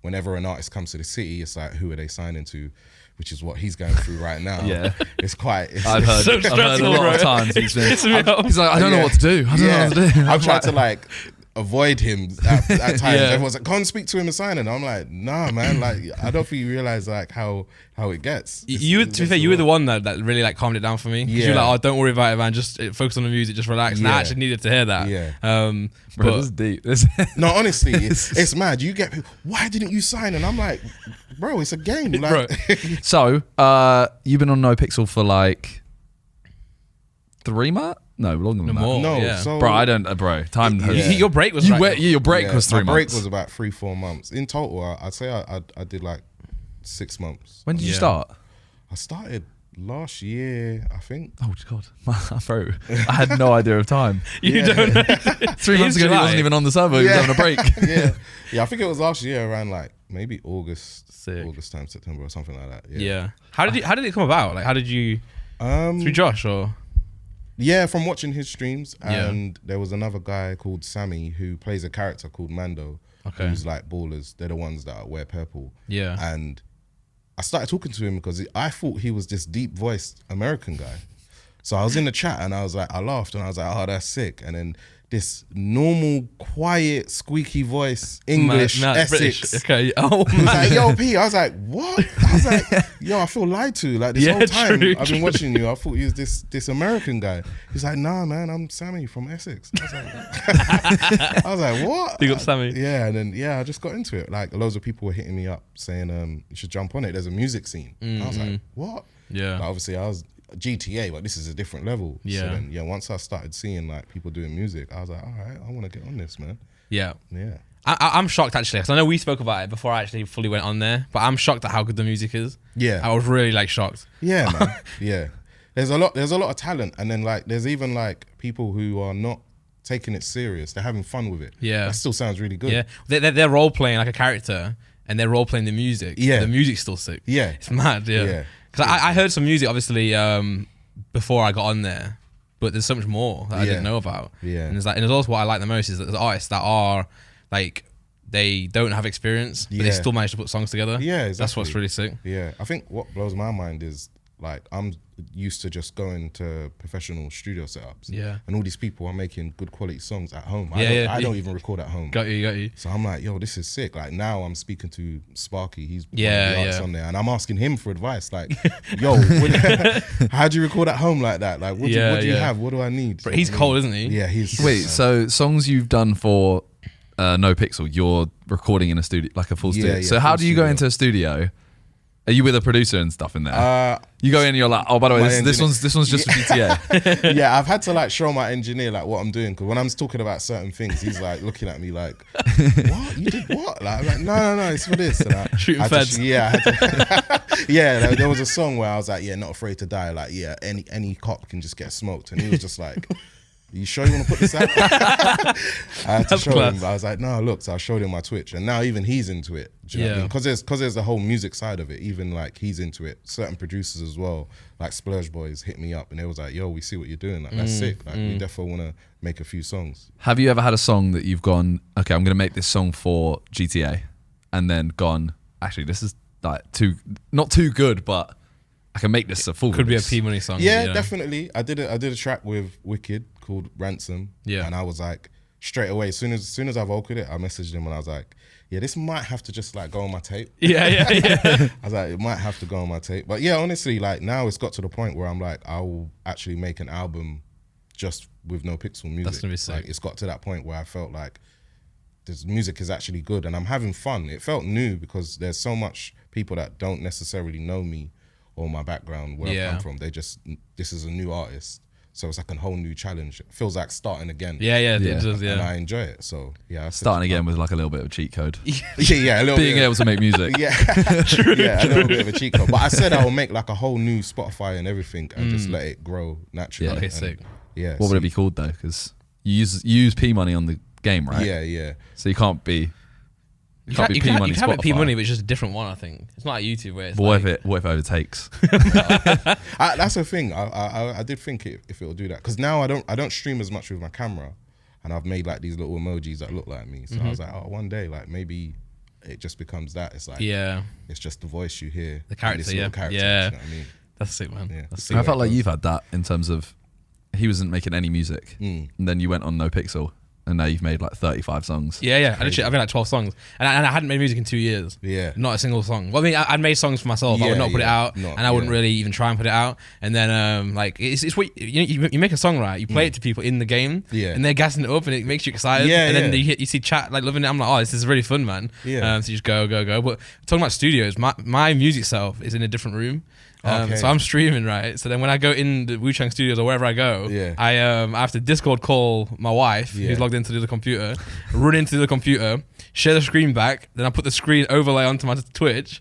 whenever an artist comes to the city, it's like, who are they signing to? Which is what he's going through right now. Yeah. It's quite... I've heard a lot of times he's like, I don't know what to do. I don't know what to do. I've tried to like avoid him at times. Everyone's like, come speak to him and sign it. I'm like, nah, man. Like, I don't think you realize like how it gets. To be fair, you were the one that really like calmed it down for me. Yeah. You were like, oh, don't worry about it, man. Just focus on the music, just relax. And I actually needed to hear that. Yeah. Bro, this is deep. No, honestly, it's mad. You get people, why didn't you sign? And I'm like, bro, it's a game. Like, so, you've been on NoPixel for like 3 months? No, longer than that. More, no, yeah. so bro, I don't, bro. Time. Your break was your break was 3 months. My break was about 3-4 months in total. I'd say I did like 6 months. When did you start? I started last year, I think. Oh God, bro! I had no idea of time. You don't know. 3 months ago, he wasn't even on the server. He was having a break. Yeah. I think it was last year around like maybe August time, September or something like that. Yeah. How did it come about? Like, how did you? Through Josh or? Yeah, from watching his streams, and there was another guy called Sammy who plays a character called Mando, who's like ballers. They're the ones that wear purple. Yeah, and I started talking to him because I thought he was this deep-voiced American guy. So I was in the chat and I was like, I laughed and I was like, oh, that's sick. And then this normal, quiet, squeaky voice, English, Essex. British. Okay. Oh, he was like, yo, P. I was like, what? I was like, yo, I feel lied to. Like this whole time I've been watching you, I thought you was this American guy. He's like, nah, man, I'm Sammy from Essex. I was like, what? Big up Sammy. Yeah, and then I just got into it. Like loads of people were hitting me up saying, you should jump on it. There's a music scene. I was like, what? Yeah. Like, obviously, I was GTA, but this is a different level. Yeah. So then, once I started seeing like people doing music, I was like, all right, I want to get on this, man. Yeah. Yeah. I'm shocked actually, because I know we spoke about it before I actually fully went on there, but I'm shocked at how good the music is. Yeah. I was really like shocked. Yeah, man. Yeah. There's a lot of talent, and then like there's even like people who are not taking it serious. They're having fun with it. Yeah. That still sounds really good. Yeah. They're role playing like a character, and they're role playing the music. Yeah. The music's still sick. Yeah. It's mad. Yeah. Yeah. Because I heard some music, obviously, before I got on there, but there's so much more that I didn't know about. Yeah. And there's also what I like the most is that there's artists that are like, they don't have experience, but they still manage to put songs together. Yeah, exactly. That's what's really sick. Yeah. I think what blows my mind is like, I'm used to just going to professional studio setups. Yeah. And all these people are making good quality songs at home. I don't even record at home. Got you. So I'm like, yo, this is sick. Like now I'm speaking to Sparky. He's one of the artists on there, and I'm asking him for advice. Like, yo, how do you record at home like that? Like, what do you have? What do I need? But he's cold, isn't he? Yeah, he's. Wait, so songs you've done for NoPixel, you're recording in a studio, like a full studio. Yeah, so how do you go into a studio? Are you with a producer and stuff in there? You go in and you're like, oh, by the way, this one's just for GTA. Yeah, I've had to like show my engineer like what I'm doing, because when I'm talking about certain things, he's like looking at me like, what? You did what? Like, I'm like, no, it's for this. And shooting feds. There was a song where I was like, not afraid to die. Like, any cop can just get smoked. And he was just like, you sure you want to put this out? I had to show him. I was like, no, look. So I showed him my Twitch, and now even he's into it. Do you know what I mean? Because there's the whole music side of it. Even like he's into it. Certain producers as well, like Splurge Boys, hit me up, and they was like, yo, we see what you're doing. Like that's sick. Like we definitely want to make a few songs. Have you ever had a song that you've gone, okay, I'm going to make this song for GTA, and then gone, actually, this is like not too good, but I can make this a full. Could be a P Money song. Yeah, definitely. I did a track with Wicked called Ransom. Yeah. And I was like, straight away, as soon as I vocaled it, I messaged him and I was like, yeah, this might have to just like go on my tape. Yeah. I was like, it might have to go on my tape. But yeah, honestly, like now it's got to the point where I'm like, I will actually make an album just with NoPixel music. That's gonna be sick. Like it's got to that point where I felt like this music is actually good and I'm having fun. It felt new because there's so much people that don't necessarily know me or my background, where I come from. This is a new artist. So it's like a whole new challenge. It feels like starting again. It does, And I enjoy it. So yeah. Starting again with like a little bit of a cheat code. a little Being able to make music. True. A little bit of a cheat code. But I said I will make like a whole new Spotify and everything and just let it grow naturally. Yeah, sick. Yeah. What would it be called though? Because you use P Money on the game, right? Yeah. So you can't be. You can have it P Money, but it's just a different one. I think it's not like YouTube where it's. What if it overtakes? That's the thing. I did think if it'll do that, because now I don't stream as much with my camera, and I've made like these little emojis that look like me. So I was like, oh, one day like maybe it just becomes that. It's like, it's just the voice you hear, the character, You know what I mean? That's sick, man. Yeah. That's sick. I felt like you've had that in terms of he wasn't making any music, and then you went on NoPixel. And now you've made like 35 songs. Yeah. I've made like 12 songs. And I hadn't made music in 2 years. Yeah. Not a single song. Well, I mean, I'd made songs for myself. I would not put it out. And I wouldn't really even try and put it out. And then, like, it's what you make a song, right? You play it to people in the game. Yeah. And they're gassing it up and it makes you excited. And then you see chat, like, loving it. I'm like, oh, this is really fun, man. Yeah. So you just go. But talking about studios, my music self is in a different room. So I'm streaming, right? So then when I go in the Chang studios or wherever I go, I have to Discord call my wife, who's logged into the computer, run into the computer, share the screen back, then I put the screen overlay onto my Twitch,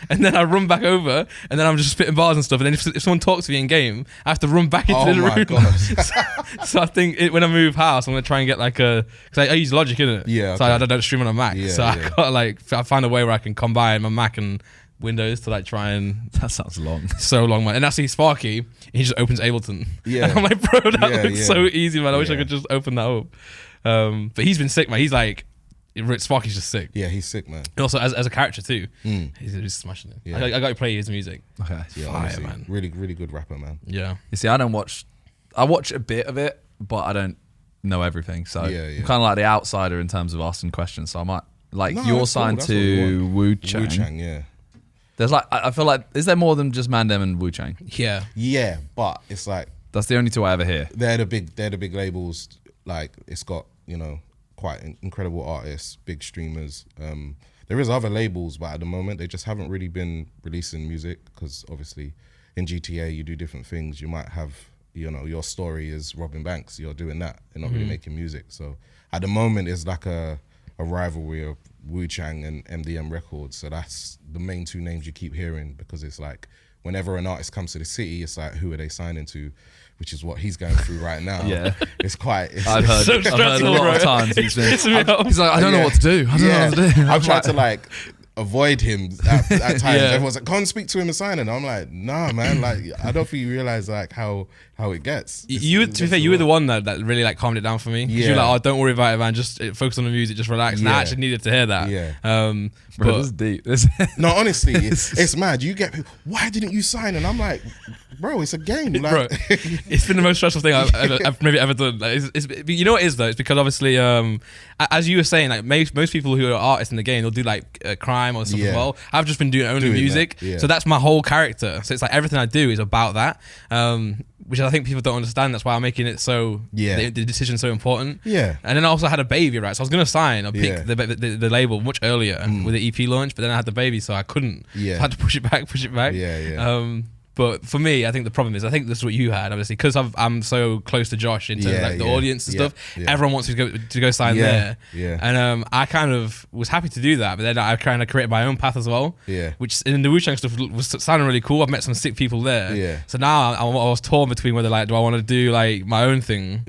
and then I run back over, and then I'm just spitting bars and stuff. And then if someone talks to me in game, I have to run back into the room. So I think when I move house, I'm gonna try and get like because I use Logic, innit? Yeah. So I don't stream on a Mac. So I got like I find a way where I can combine my Mac and Windows to like try and. That sounds long. So long, man. And that's Sparky. He just opens Ableton. Yeah. And I'm like, bro, that looks so easy, man. I wish I could just open that up. But he's been sick, man. He's like, Sparky's just sick. Yeah, he's sick, man. And also as a character too, he's smashing it. Yeah. I got to play his music. Okay. Yeah, fire, honestly, man. Really, really good rapper, man. Yeah. You see, I watch a bit of it, but I don't know everything. So I'm kind of like the outsider in terms of asking questions. So I might you're signed to Wu Chang. Wu Chang, yeah. There's like, I feel like, is there more than just Mandem and Wu Chang? Yeah. Yeah, but it's like that's the only two I ever hear. They're the big labels. Like it's got, you know, quite incredible artists, big streamers. There is other labels, but at the moment they just haven't really been releasing music because obviously in GTA you do different things. You might have, you know, your story is robbing banks. You're doing that. You're not really making music. So at the moment it's like a rivalry of Wu Chang and MDM Records. So that's the main two names you keep hearing because it's like whenever an artist comes to the city, it's like, who are they signing to? Which is what he's going through right now. It's quite. I've heard a lot of times he's like, I don't know what to do. I don't know what to do. I've tried to like avoid him at times. Everyone's like, can't speak to him and sign it. I'm like, nah, man. Like, I don't think you realize like how it gets. To be fair, you were the one that really like calmed it down for me. You were like, oh, don't worry about it, man. Just focus on the music, just relax. And I actually needed to hear that. Yeah. Bro, this is deep. No, honestly, it's mad. You get people, why didn't you sign? And I'm like, bro, it's a game. Like, bro, it's been the most stressful thing I've maybe ever done. Like, you know what it is though? It's because obviously, as you were saying, like most people who are artists in the game, they'll do like crime or stuff as well. I've just been doing only music, so that's my whole character. So it's like everything I do is about that, which I think people don't understand. That's why I'm making it so the decision's so important. Yeah, and then I also had a baby, right? So I was gonna sign or pick the label much earlier with the EP launch, but then I had the baby, so I couldn't. I had to push it back. But for me, I think the problem is, I think this is what you had, obviously, because I'm so close to Josh in terms of like the audience and stuff. Everyone wants to go sign there. And I kind of was happy to do that, but then I kind of created my own path as well. Which in the Wu Chang stuff was sounding really cool. I've met some sick people there. So now I was torn between whether like, do I want to do like my own thing?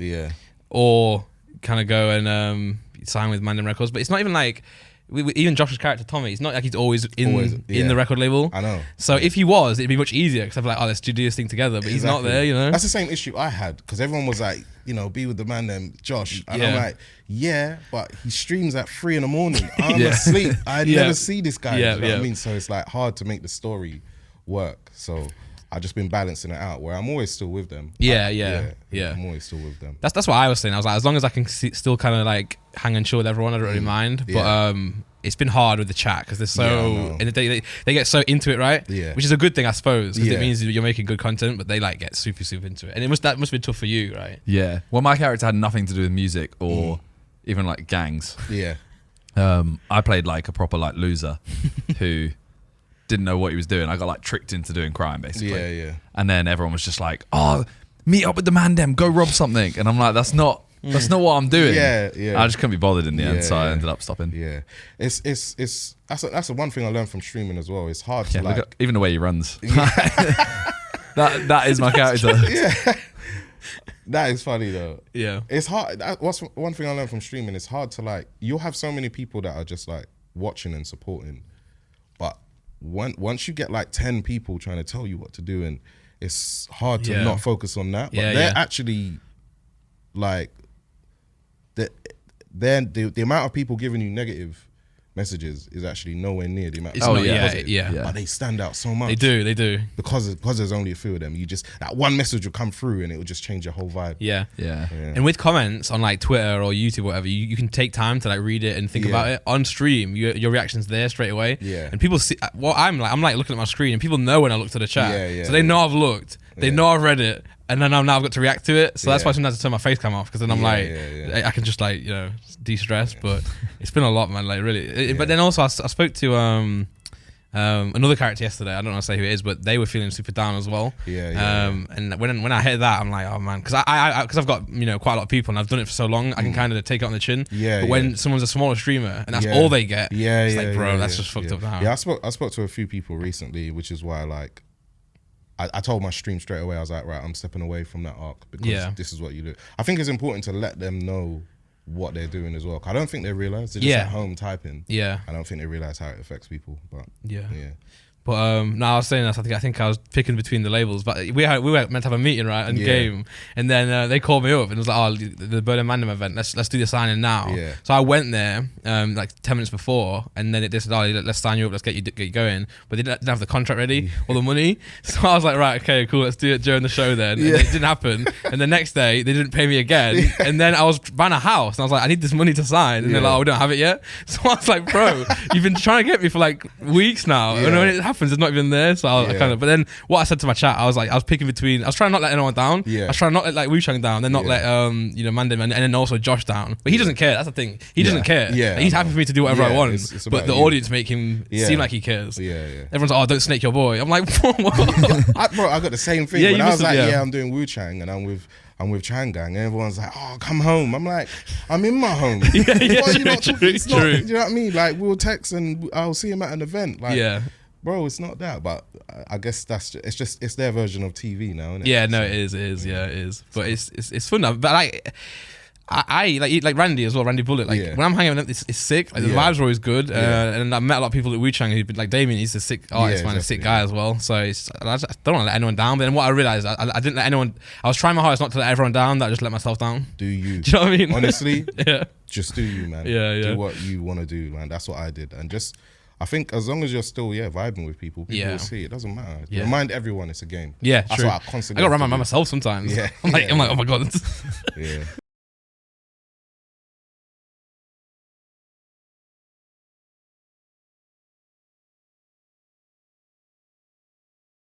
Or kind of go and sign with Mandem Records. But it's not even like, even Josh's character Tommy, it's not like he's always in the record label. I know. So if he was, it'd be much easier because I'm like, oh, let's do this thing together. But he's not there, you know. That's the same issue I had because everyone was like, you know, be with the man then Josh, and I'm like, but he streams at 3 a.m. I'm asleep. I never see this guy. You know what I mean? So it's like hard to make the story work. So I've just been balancing it out where I'm always still with them. I'm always still with them. That's what I was saying. I was like, as long as I can still kind of like hang and chill with everyone, I don't really mind. But it's been hard with the chat because they're so they get so into it, right? Which is a good thing, I suppose, because it means you're making good content. But they like get super into it, and that must be tough for you, right? Yeah. Well, my character had nothing to do with music or even like gangs. I played like a proper like loser who didn't know what he was doing. I got like tricked into doing crime basically. And then everyone was just like, oh, meet up with the Mandem, go rob something. And I'm like, that's not what I'm doing. I just couldn't be bothered in the end, so I ended up stopping. It's that's the one thing I learned from streaming as well. It's hard to like, even the way he runs. that is my character. That is funny though. It's hard. What's one thing I learned from streaming? It's hard to like, you'll have so many people that are just like watching and supporting, but once you get like 10 people trying to tell you what to do, and it's hard to not focus on that. But they're actually like the amount of people giving you negative messages is actually nowhere near the amount. But they stand out so much. They do because there's only a few of them. You just that one message will come through and it will just change your whole vibe. Yeah. And with comments on like Twitter or YouTube or whatever, you can take time to like read it and think about it. On stream, your reaction's there straight away. And people see I'm like looking at my screen and people know when I look to the chat. So they know I've looked. They know I've read it. And then I've got to react to it. So that's why sometimes I turn my face cam off, because then I'm I can just like, de-stress. But it's been a lot, man, like really. But then also I spoke to another character yesterday. I don't want to say who it is, but they were feeling super down as well. And when I heard that, I'm like, oh man, because I've got quite a lot of people and I've done it for so long, I can kind of take it on the chin. But when someone's a smaller streamer and that's all they get, it's like, bro, that's just fucked up now. Yeah, I spoke to a few people recently, which is why like I told my stream straight away. I was like, right, I'm stepping away from that arc because this is what you do. I think it's important to let them know what they're doing as well. I don't think they realize. They're just at home typing. I don't think they realize how it affects people. But But no, I was saying that I think I was picking between the labels, but we were meant to have a meeting, right, and game, and then they called me up and it was like, oh, the Bird Mandem event, let's do the signing now. So I went there like 10 minutes before, and then they said, oh, let's sign you up, let's get you going, but they didn't have the contract ready or the money, so I was like, right, okay, cool, let's do it during the show then. And it didn't happen, and the next day they didn't pay me again, and then I was buying a house and I was like, I need this money to sign, and they're like, oh, we don't have it yet. So I was like, bro, you've been trying to get me for like weeks now, and when it happens, it's not even there. So I kind of, but then what I said to my chat, I was picking between, I was trying not to let anyone down. I was trying not to let like Chang down, then not let Mandem and then also Josh down. But he doesn't care. That's the thing. He doesn't care. Like, he's happy for me to do whatever I want. But the audience make him seem like he cares. Everyone's like, oh, don't snake your boy. I'm like, what? Bro, I got the same thing. When I was like, I'm doing Wu Chang and I'm with Chang Gang, and everyone's like, oh, come home. I'm like, I'm in my home. True. Do you know what I mean? Like, we'll text and I'll see him at an event. Like, bro, it's not that, but I guess it's their version of TV now, isn't it? Yeah, no, it is. But it's fun now. But like, I like Randy as well, Randy Bullet. Like when I'm hanging with them, it's sick. Like, the vibes are always good. And I met a lot of people at Wu Chang who like Damien. He's a sick artist, man, a sick guy as well. So I don't want to let anyone down. But then what I realized, I didn't let anyone. I was trying my hardest not to let everyone down. That I just let myself down. Do you? Do you know what I mean? Honestly, just do you, man. Do what you want to do, man. That's what I did, and just. I think as long as you're still vibing with people will see it. Doesn't matter. Remind everyone it's a game. That's true. What I constantly. I got to remind myself sometimes. I'm like, oh my god.